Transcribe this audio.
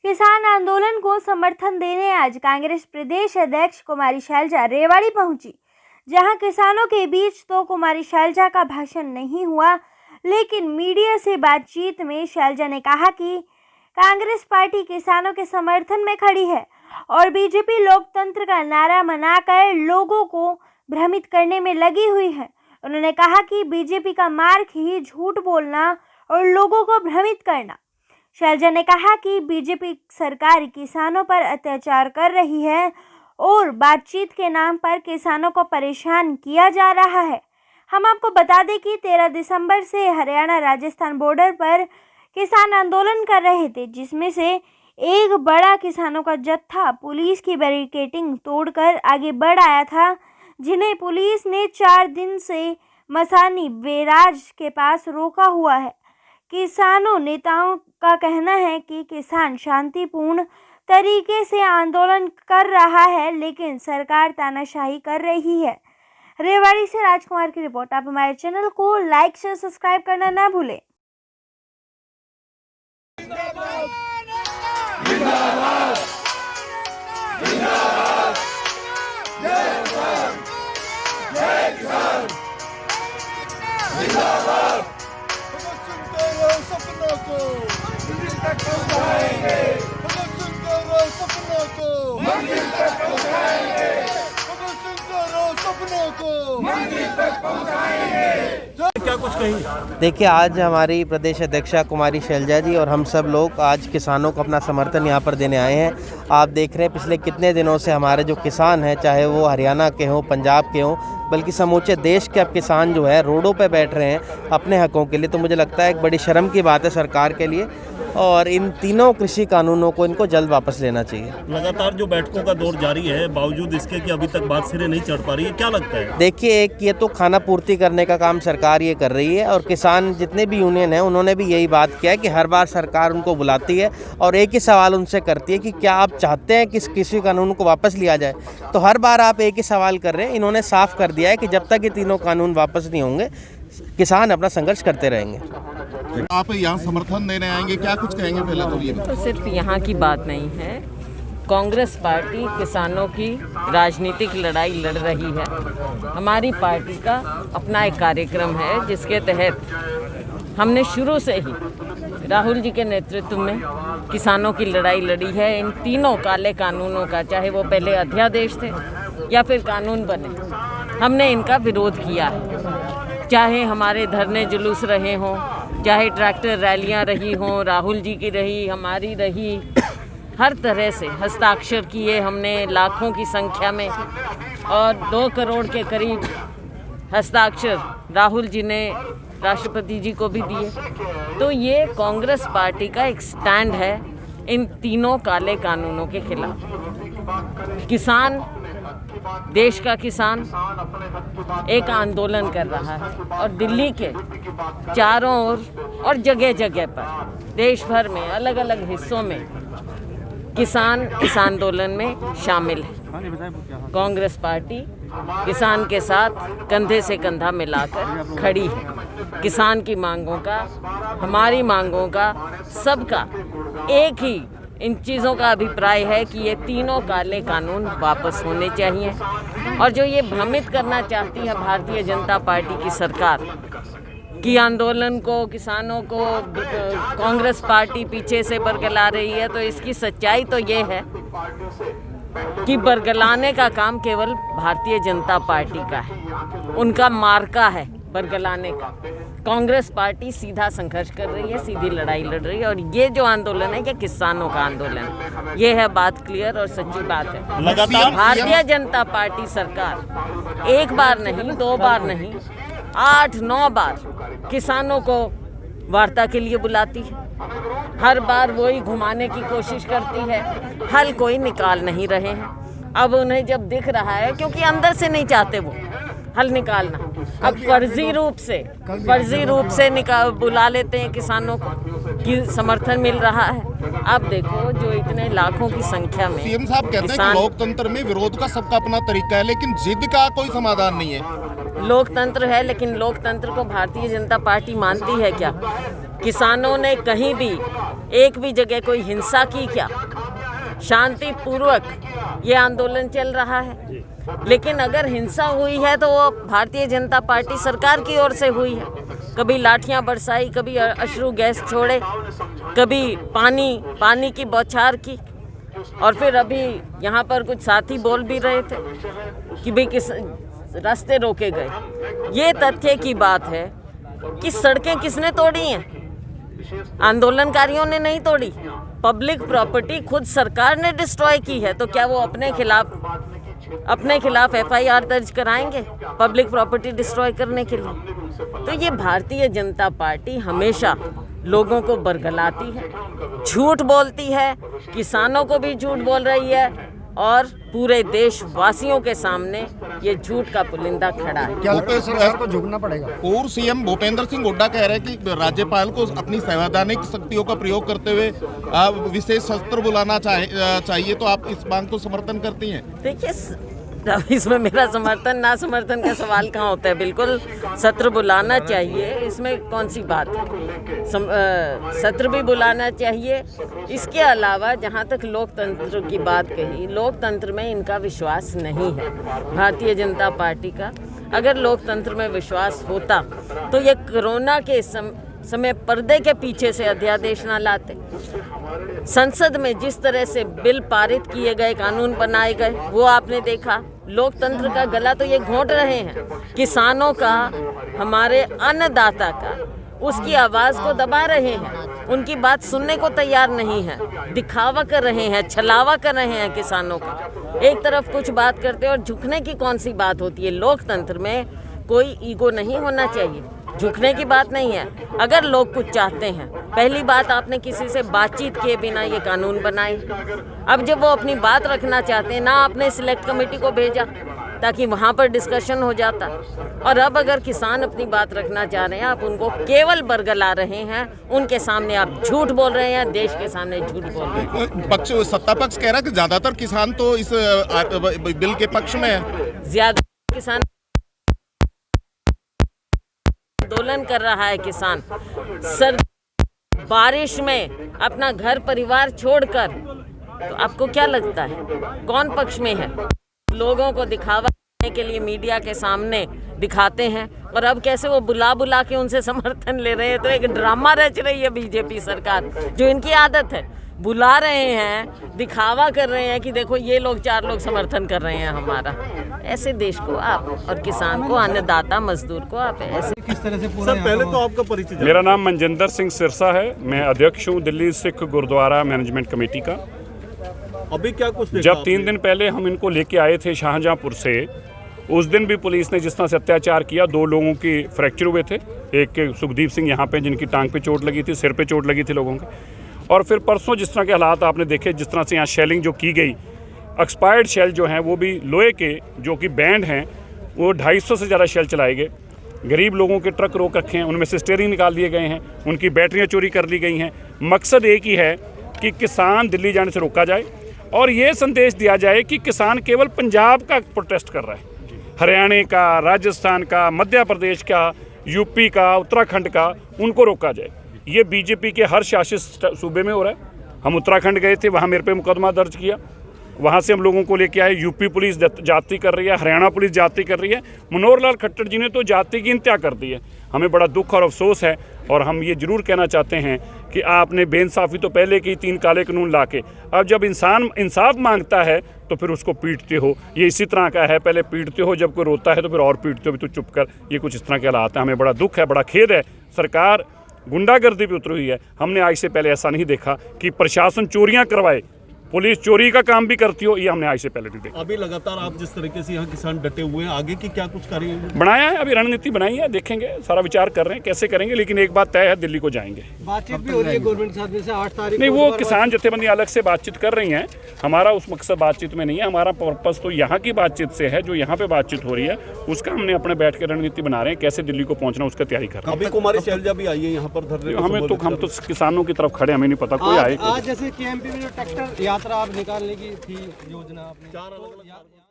किसान आंदोलन को समर्थन देने आज कांग्रेस प्रदेश अध्यक्ष कुमारी शैलजा रेवाड़ी पहुंची, जहां किसानों के बीच तो कुमारी शैलजा का भाषण नहीं हुआ, लेकिन मीडिया से बातचीत में शैलजा ने कहा कि कांग्रेस पार्टी किसानों के समर्थन में खड़ी है और बीजेपी लोकतंत्र का नारा मनाकर लोगों को भ्रमित करने में लगी हुई है। उन्होंने कहा कि बीजेपी का मार्ग ही झूठ बोलना और लोगों को भ्रमित करना। शैलजा ने कहा कि बीजेपी सरकार किसानों पर अत्याचार कर रही है और बातचीत के नाम पर किसानों को परेशान किया जा रहा है। हम आपको बता दें कि 13 दिसंबर से हरियाणा राजस्थान बॉर्डर पर किसान आंदोलन कर रहे थे, जिसमें से एक बड़ा किसानों का जत्था पुलिस की बैरिकेडिंग तोड़कर आगे बढ़ आया था, जिन्हें पुलिस ने 4 दिन से मसानी बैराज के पास रोका हुआ है। किसानों नेताओं का कहना है कि किसान शांतिपूर्ण तरीके से आंदोलन कर रहा है, लेकिन सरकार तानाशाही कर रही है। रेवाड़ी से राजकुमार की रिपोर्ट। आप हमारे चैनल को लाइक शेयर सब्सक्राइब करना ना भूलें। सपनों को मंजिल तक पहुंचाएंगे, सपनों को मंजिल तक पहुंचाएंगे, सपनों को मंजिल तक पहुंचाएंगे। क्या कुछ कही? देखिए, आज हमारी प्रदेश अध्यक्षा कुमारी शैलजा जी और हम सब लोग आज किसानों को अपना समर्थन यहाँ पर देने आए हैं। आप देख रहे हैं पिछले कितने दिनों से हमारे जो किसान हैं, चाहे वो हरियाणा के हों, पंजाब के हों, बल्कि समूचे देश के अब किसान जो है रोडों पे बैठ रहे हैं अपने हकों के लिए। तो मुझे लगता है एक बड़ी शर्म की बात है सरकार के लिए, और इन तीनों कृषि कानूनों को इनको जल्द वापस लेना चाहिए। लगातार जो बैठकों का दौर जारी है, बावजूद इसके कि अभी तक बात सिरे नहीं चढ़ पा रही है, क्या लगता है? देखिए, एक ये तो खाना पूर्ति करने का काम सरकार ये कर रही है, और किसान जितने भी यूनियन हैं उन्होंने भी यही बात किया है कि हर बार सरकार उनको बुलाती है और एक ही सवाल उनसे करती है कि क्या आप चाहते हैं कि इस कृषि कानून को वापस लिया जाए। तो हर बार आप एक ही सवाल कर रहे हैं। इन्होंने साफ कर दिया है कि जब तक ये तीनों कानून वापस नहीं होंगे, किसान अपना संघर्ष करते रहेंगे। आप यहाँ समर्थन देने आएंगे, क्या कुछ कहेंगे? पहले तो ये तो सिर्फ यहाँ की बात नहीं है, कांग्रेस पार्टी किसानों की राजनीतिक लड़ाई लड़ रही है। हमारी पार्टी का अपना एक कार्यक्रम है जिसके तहत हमने शुरू से ही राहुल जी के नेतृत्व में किसानों की लड़ाई लड़ी है। इन तीनों काले कानूनों का, चाहे वो पहले अध्यादेश थे या फिर कानून बने, हमने इनका विरोध किया है। चाहे हमारे धरने जुलूस रहे हों, चाहे ट्रैक्टर रैलियां रही हों, राहुल जी की रही, हमारी रही, हर तरह से हस्ताक्षर किए हमने लाखों की संख्या में, और 2 करोड़ के करीब हस्ताक्षर राहुल जी ने राष्ट्रपति जी को भी दिए। तो ये कांग्रेस पार्टी का एक स्टैंड है इन तीनों काले कानूनों के खिलाफ। किसान, देश का किसान एक आंदोलन कर रहा है, और दिल्ली के चारों ओर और जगह जगह पर देश भर में अलग अलग हिस्सों में किसान इस आंदोलन में शामिल है। कांग्रेस पार्टी किसान के साथ कंधे से कंधा मिलाकर खड़ी है। किसान की मांगों का, हमारी मांगों का, सबका एक ही इन चीज़ों का अभिप्राय है कि ये तीनों काले कानून वापस होने चाहिए। और जो ये भ्रमित करना चाहती है भारतीय जनता पार्टी की सरकार कि आंदोलन को, किसानों को कांग्रेस पार्टी पीछे से बरगला रही है, तो इसकी सच्चाई तो ये है कि बरगलाने का काम केवल भारतीय जनता पार्टी का है, उनका मार्का है बरगलाने का। कांग्रेस पार्टी सीधा संघर्ष कर रही है, सीधी लड़ाई लड़ रही है, और ये जो आंदोलन है ये किसानों का आंदोलन है। ये है बात क्लियर और सच्ची बात है। लगातार भारतीय जनता पार्टी सरकार एक बार नहीं, 2 बार नहीं, 8-9 बार किसानों को वार्ता के लिए बुलाती है। हर बार वही घुमाने की कोशिश करती है, हल कोई निकाल नहीं रहे हैं। अब उन्हें जब दिख रहा है, क्योंकि अंदर से नहीं चाहते वो हल निकालना, अब फर्जी रूप से बुला लेते हैं किसानों को कि समर्थन मिल रहा है। अब देखो, जो इतने लाखों की संख्या में सीएम साहब कहते हैं कि लोकतंत्र में विरोध का सबका अपना तरीका है, लेकिन जिद का कोई समाधान नहीं है। लोकतंत्र है, लेकिन लोकतंत्र को भारतीय जनता पार्टी मानती है क्या? किसानों ने कहीं भी एक भी जगह कोई हिंसा की क्या? शांतिपूर्वक ये आंदोलन चल रहा है। लेकिन अगर हिंसा हुई है तो वो भारतीय जनता पार्टी सरकार की ओर से हुई है। कभी लाठियां बरसाई, कभी अश्रु गैस छोड़े, कभी पानी की बौछार की, और फिर अभी यहाँ पर कुछ साथी बोल भी रहे थे कि भाई किस रास्ते रोके गए। ये तथ्य की बात है कि सड़कें किसने तोड़ी हैं? आंदोलनकारियों ने नहीं तोड़ी। पब्लिक प्रॉपर्टी खुद सरकार ने डिस्ट्रॉय की है, तो क्या वो अपने खिलाफ एफआईआर दर्ज कराएंगे पब्लिक प्रॉपर्टी डिस्ट्रॉय करने के लिए? तो ये भारतीय जनता पार्टी हमेशा लोगों को बरगलाती है, झूठ बोलती है, किसानों को भी झूठ बोल रही है, और पूरे देशवासियों के सामने ये झूठ का पुलिंदा खड़ा है। क्या लगता है सरकार को झुकना पड़ेगा? पूर्व सीएम भूपेंद्र सिंह हुड्डा कह रहे हैं कि राज्यपाल को अपनी संवैधानिक शक्तियों का प्रयोग करते हुए विशेष सत्र बुलाना चाहिए, तो आप इस मांग को समर्थन करती हैं? देखिए, इसमें मेरा समर्थन ना समर्थन का सवाल कहाँ होता है। बिल्कुल सत्र बुलाना चाहिए, इसमें कौन सी बात है। सत्र भी बुलाना चाहिए। इसके अलावा जहाँ तक लोकतंत्र की बात कही, लोकतंत्र में इनका विश्वास नहीं है भारतीय जनता पार्टी का। अगर लोकतंत्र में विश्वास होता तो ये कोरोना के समय पर्दे के पीछे से अध्यादेश ना लाते। संसद में जिस तरह से बिल पारित किए गए, कानून बनाए गए, वो आपने देखा। लोकतंत्र का गला तो ये घोंट रहे हैं। किसानों का, हमारे अन्नदाता का, उसकी आवाज़ को दबा रहे हैं। उनकी बात सुनने को तैयार नहीं है। दिखावा कर रहे हैं, छलावा कर रहे हैं किसानों का। एक तरफ कुछ बात करते और झुकने की कौन सी बात होती है? लोकतंत्र में कोई ईगो नहीं होना चाहिए, झुकने की बात नहीं है। अगर लोग कुछ चाहते हैं, पहली बात आपने किसी से बातचीत किए बिना ये कानून बनाए। अब जब वो अपनी बात रखना चाहते हैं, ना आपने सिलेक्ट कमेटी को भेजा ताकि वहाँ पर डिस्कशन हो जाता। और अब अगर किसान अपनी बात रखना चाह रहे हैं, आप उनको केवल बरगला रहे हैं, उनके सामने आप झूठ बोल रहे हैं, देश के सामने झूठ बोल रहे हैं। सत्ता पक्ष कह रहा है कि ज्यादातर किसान तो इस बिल के पक्ष में है। ज्यादा किसान आंदोलन कर रहा है। किसान बारिश में अपना घर परिवार छोड़कर, तो आपको क्या लगता है कौन पक्ष में है? लोगों को दिखावा करने के लिए मीडिया के सामने दिखाते हैं, और अब कैसे वो बुला के उनसे समर्थन ले रहे हैं। तो एक ड्रामा रच रही है बीजेपी सरकार, जो इनकी आदत है। बुला रहे हैं, दिखावा कर रहे हैं कि देखो ये लोग, 4 लोग समर्थन कर रहे हैं हमारा। ऐसे देश को आप, और किसान को, अन्नदाता मजदूर को आप ऐसे किस तरह से पूरा? सर पहले तो आपका परिचय। मेरा नाम मनजिंदर सिंह सिरसा है। मैं अध्यक्ष हूँ दिल्ली सिख गुरुद्वारा मैनेजमेंट कमेटी का। अभी क्या कुछ जब 3 दिन पहले हम इनको लेके आए थे शाहजहाँपुर से, उस दिन भी पुलिस ने जिस तरह से अत्याचार किया, 2 लोगों की फ्रैक्चर हुए थे। एक सुखदीप सिंह यहाँ पे, जिनकी टांग पे चोट लगी थी, सिर पे चोट लगी थी लोगों के। और फिर परसों जिस तरह के हालात आपने देखे, जिस तरह से यहाँ शेलिंग जो की गई, एक्सपायर्ड शेल जो हैं वो भी लोहे के, जो कि बैंड हैं, वो 250 से ज़्यादा शेल चलाए गए। गरीब लोगों के ट्रक रोक रखे हैं, उनमें से स्टीयरिंग निकाल दिए गए हैं, उनकी बैटरियाँ चोरी कर ली गई हैं। मकसद एक ही है कि किसान दिल्ली जाने से रोका जाए, और ये संदेश दिया जाए कि किसान केवल पंजाब का प्रोटेस्ट कर रहा है, हरियाणा का, राजस्थान का, मध्य प्रदेश का, यूपी का, उत्तराखंड का, उनको रोका जाए। ये बीजेपी के हर शासित सूबे में हो रहा है। हम उत्तराखंड गए थे, वहाँ मेरे पे मुकदमा दर्ज किया, वहाँ से हम लोगों को लेके आए। यूपी पुलिस जाति कर रही है, हरियाणा पुलिस जाति कर रही है। मनोहर लाल खट्टर जी ने तो जाति की इंतहा कर दी है। हमें बड़ा दुख और अफसोस है, और हम ये ज़रूर कहना चाहते हैं कि आपने बेइंसाफ़ी तो पहले की 3 काले कानून लाके, अब जब इंसान इंसाफ मांगता है तो फिर उसको पीटते हो। ये इसी तरह का है, पहले पीटते हो, जब कोई रोता है तो फिर और पीटते हो, भी तो चुप कर। ये कुछ इस तरह के हालात हैं। हमें बड़ा दुख है, बड़ा खेद है। सरकार गुंडागर्दी पे उतरी हुई है। हमने आज से पहले ऐसा नहीं देखा कि प्रशासन चोरियां करवाए, पुलिस चोरी का काम भी करती हो, ये हमने आज से पहले नहीं देखा। अभी लगातार आप जिस तरीके से यहाँ किसान डटे हुए हैं, आगे की क्या कुछ कार्य बनाया है? अभी रणनीति बनाई है, देखेंगे, सारा विचार कर रहे हैं कैसे करेंगे। लेकिन एक बात तय है, दिल्ली को जाएंगे। बातचीत भी हो रही है गवर्नमेंट के साथ में से 8 तारीख नहीं, वो किसान जथेबंदी अलग से बातचीत कर रही हैं। हमारा उस मकसद बातचीत में नहीं है। हमारा पर्पस तो यहाँ की बातचीत से है, जो यहाँ पे बातचीत हो रही है उसका हमने अपने बैठ के रणनीति बना रहे हैं, कैसे दिल्ली को पहुँचना उसका तैयारी कर रहे हैं। अभी कुमारी शैलजा भी आई है यहाँ पर धरने। हम तो किसानों की तरफ खड़े, हमें नहीं पता कोई आए। आज जैसे केएमपी में जो ट्रैक्टर यात्रा आप निकालने की थी योजना, आपने 4 अलग-अलग